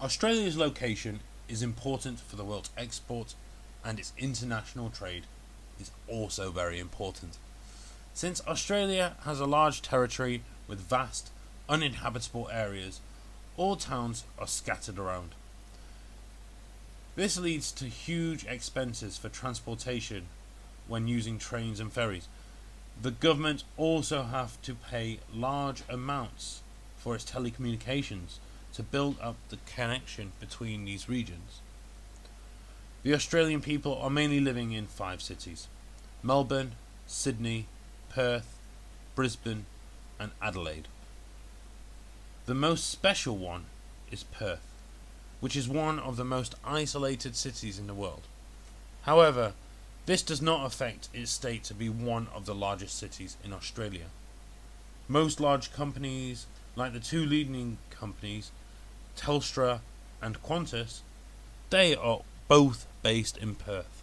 Australia's location is important for the world's export, and its international trade is also very important. Since Australia has a large territory with vast, uninhabitable areas, all towns are scattered around. This leads to huge expenses for transportation when using trains and ferries. The government also have to pay large amounts for its telecommunications to build up the connection between these regions. The Australian people are mainly living in 5 cities: Melbourne, Sydney, Perth, Brisbane and Adelaide. The most special one is Perth, which is one of the most isolated cities in the world. However, this does not affect its state to be one of the largest cities in Australia. Most large companies, like the 2 leading companies, Telstra and Qantas, they are both based in Perth.